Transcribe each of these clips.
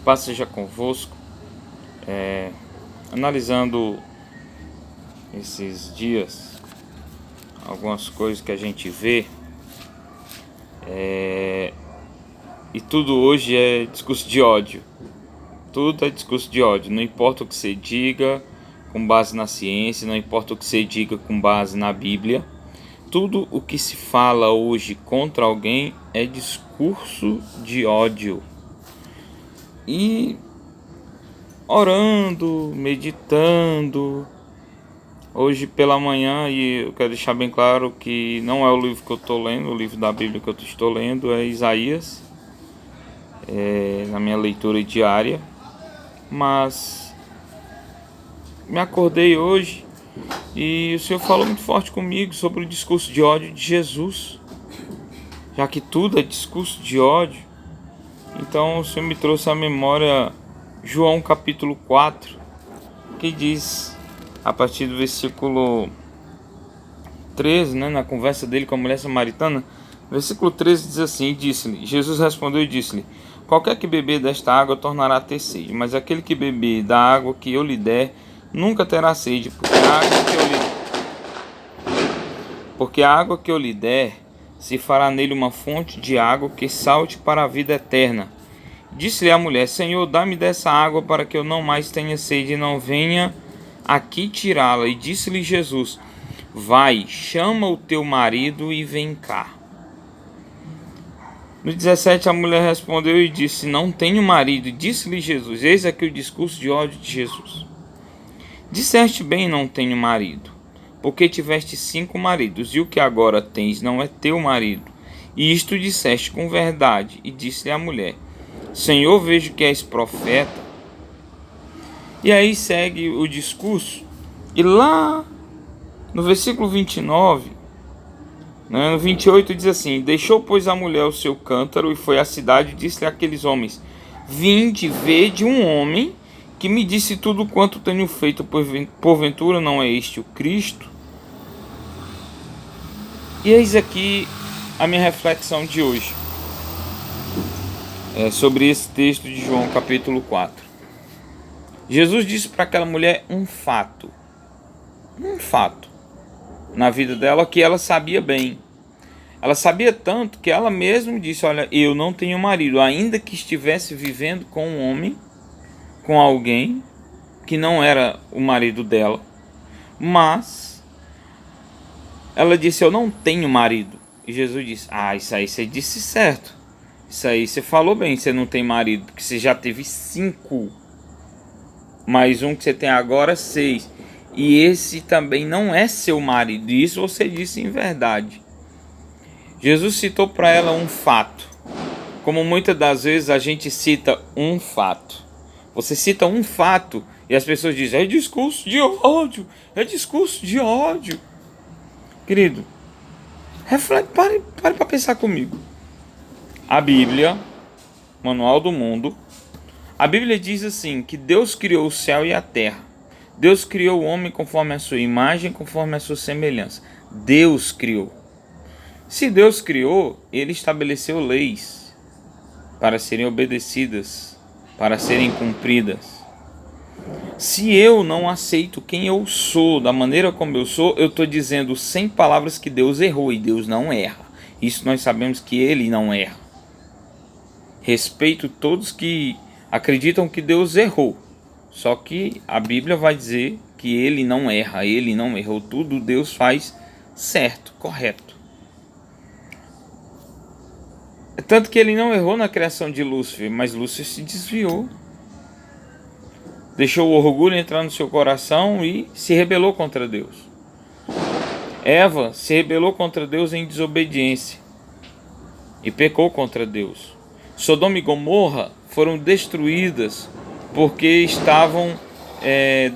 Paz seja convosco. Analisando esses dias algumas coisas que a gente vê, e tudo hoje é discurso de ódio. Tudo é discurso de ódio. Não importa o que você diga com base na ciência, não importa o que você diga com base na Bíblia. Tudo o que se fala hoje contra alguém é discurso de ódio. E orando, meditando, hoje pela manhã, e eu quero deixar bem claro que não é o livro que eu estou lendo, o livro da Bíblia que eu estou lendo é Isaías, na minha leitura diária, mas me acordei hoje e o Senhor falou muito forte comigo sobre o discurso de ódio de Jesus, já que tudo é discurso de ódio. Então o Senhor me trouxe à memória João capítulo 4, que diz, a partir do versículo 13, na conversa dele com a mulher samaritana, versículo 13 diz assim: disse-lhe, Jesus respondeu e disse-lhe: qualquer que beber desta água tornará a ter sede, mas aquele que beber da água que eu lhe der nunca terá sede, porque a água que eu lhe der se fará nele uma fonte de água que salte para a vida eterna. Disse-lhe a mulher: Senhor, dá-me dessa água para que eu não mais tenha sede e não venha aqui tirá-la. E disse-lhe Jesus: vai, chama o teu marido e vem cá. No 17 a mulher respondeu e disse: não tenho marido. E disse-lhe Jesus: eis aqui o discurso de ódio de Jesus. Disseste bem, não tenho marido, porque tiveste 5 maridos, e o que agora tens não é teu marido. E isto disseste com verdade. E disse-lhe a mulher: Senhor, vejo que és profeta. E aí segue o discurso. E lá no versículo 29, no 28 diz assim: deixou, pois, a mulher o seu cântaro e foi à cidade e disse-lhe àqueles homens: vinde, vede um homem que me disse tudo quanto tenho feito, porventura não é este o Cristo? E eis aqui a minha reflexão de hoje. Sobre esse texto de João capítulo 4. Jesus disse para aquela mulher um fato na vida dela que ela sabia bem. Ela sabia tanto que ela mesma disse: olha, eu não tenho marido, ainda que estivesse vivendo com um homem, com alguém que não era o marido dela. Mas ela disse: eu não tenho marido. E Jesus disse: isso aí você disse certo. Isso aí você falou bem, você não tem marido, porque você já teve 5. Mais um que você tem agora, 6. E esse também não é seu marido. Isso você disse em verdade. Jesus citou para ela um fato. Como muitas das vezes a gente cita um fato. Você cita um fato e as pessoas dizem: é discurso de ódio, é discurso de ódio. Querido, reflete, pare para pensar comigo. A Bíblia, Manual do Mundo, a Bíblia diz assim, que Deus criou o céu e a terra. Deus criou o homem conforme a sua imagem, conforme a sua semelhança. Deus criou. Se Deus criou, Ele estabeleceu leis para serem obedecidas, para serem cumpridas. Se eu não aceito quem eu sou, da maneira como eu sou, eu estou dizendo sem palavras que Deus errou, e Deus não erra. Isso nós sabemos que Ele não erra. Respeito todos que acreditam que Deus errou. Só que a Bíblia vai dizer que Ele não erra, Ele não errou. Tudo Deus faz certo, correto. Tanto que Ele não errou na criação de Lúcifer, mas Lúcifer se desviou. Deixou o orgulho entrar no seu coração e se rebelou contra Deus. Eva se rebelou contra Deus em desobediência e pecou contra Deus. Sodoma e Gomorra foram destruídas porque estavam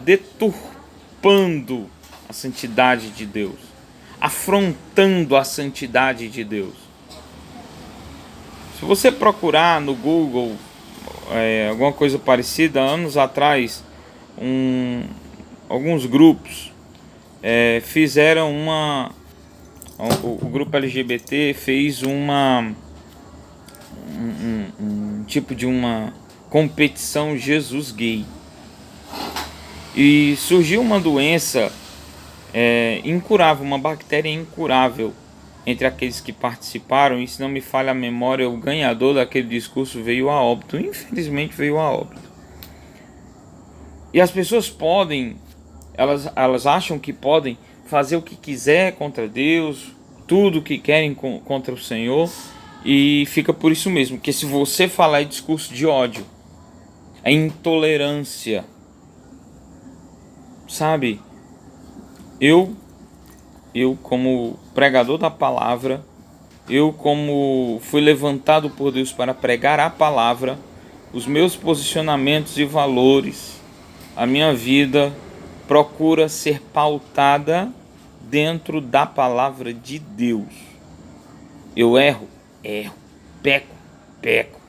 deturpando a santidade de Deus, afrontando a santidade de Deus. Se você procurar no Google alguma coisa parecida, anos atrás, alguns grupos fizeram o grupo LGBT fez um tipo de uma competição Jesus Gay. E surgiu uma doença incurável, uma bactéria incurável entre aqueles que participaram, e se não me falha a memória, o ganhador daquele discurso veio a óbito, infelizmente veio a óbito. E as pessoas elas acham que podem fazer o que quiser contra Deus, tudo o que querem contra o Senhor, e fica por isso mesmo, que se você falar discurso de ódio, é intolerância, sabe? Eu como pregador da palavra, eu como fui levantado por Deus para pregar a palavra, os meus posicionamentos e valores, a minha vida procura ser pautada dentro da palavra de Deus. Eu erro, peco,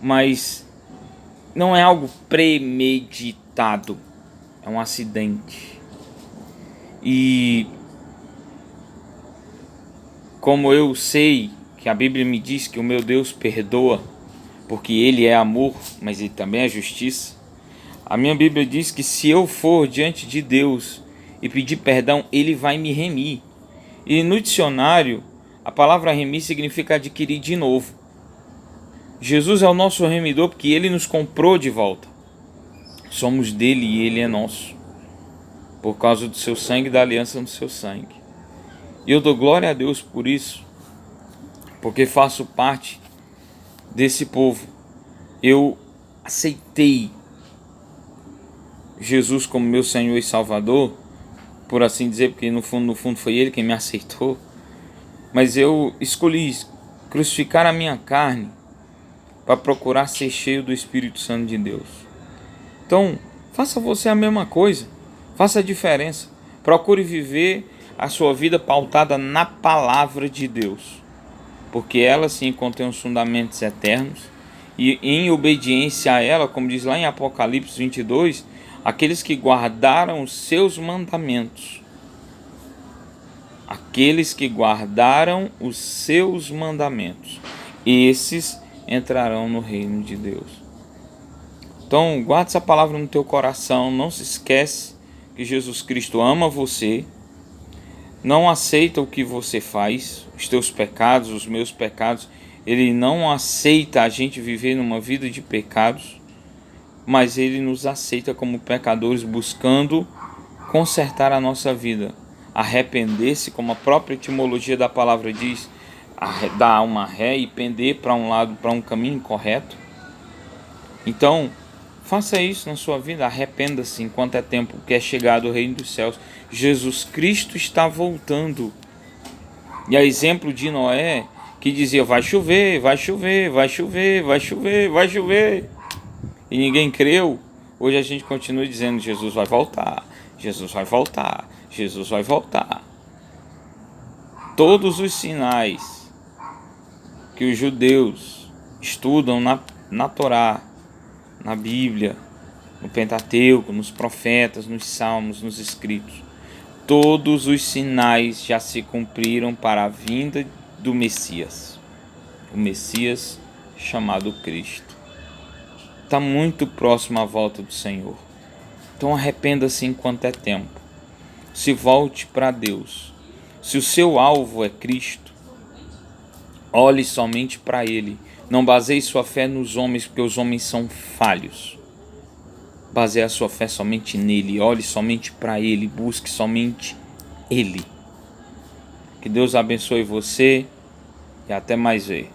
mas não é algo premeditado, é um acidente. E como eu sei que a Bíblia me diz que o meu Deus perdoa, porque Ele é amor, mas Ele também é justiça, a minha Bíblia diz que se eu for diante de Deus e pedir perdão, Ele vai me remir. E no dicionário, a palavra remir significa adquirir de novo. Jesus é o nosso remidor porque Ele nos comprou de volta. Somos dele e Ele é nosso, por causa do seu sangue e da aliança no seu sangue. E eu dou glória a Deus por isso, porque faço parte desse povo. Eu aceitei Jesus como meu Senhor e Salvador, por assim dizer, porque no fundo foi Ele quem me aceitou. Mas eu escolhi crucificar a minha carne para procurar ser cheio do Espírito Santo de Deus. Então, faça você a mesma coisa, faça a diferença. Procure viver a sua vida pautada na palavra de Deus, porque ela sim contém os fundamentos eternos, e em obediência a ela, como diz lá em Apocalipse 22, aqueles que guardaram os seus mandamentos, esses entrarão no reino de Deus. Então, guarde essa palavra no teu coração, não se esquece que Jesus Cristo ama você, não aceita o que você faz, os teus pecados, os meus pecados. Ele não aceita a gente viver numa vida de pecados, mas Ele nos aceita como pecadores, buscando consertar a nossa vida, arrepender-se, como a própria etimologia da palavra diz, dar uma ré e pender para um lado, para um caminho incorreto. Então, faça isso na sua vida, arrependa-se enquanto é tempo, que é chegado o reino dos céus. Jesus Cristo está voltando. E a exemplo de Noé, que dizia, vai chover, vai chover, vai chover, vai chover, vai chover. E ninguém creu. Hoje a gente continua dizendo, Jesus vai voltar, Jesus vai voltar, Jesus vai voltar. Todos os sinais que os judeus estudam na Torá, na Bíblia, no Pentateuco, nos profetas, nos salmos, nos escritos, todos os sinais já se cumpriram para a vinda do Messias, o Messias chamado Cristo. Está muito próximo à volta do Senhor. Então arrependa-se enquanto é tempo. Se volte para Deus. Se o seu alvo é Cristo, olhe somente para Ele. Não baseie sua fé nos homens, porque os homens são falhos. Baseie a sua fé somente nele. Olhe somente para Ele. Busque somente Ele. Que Deus abençoe você e até mais ver.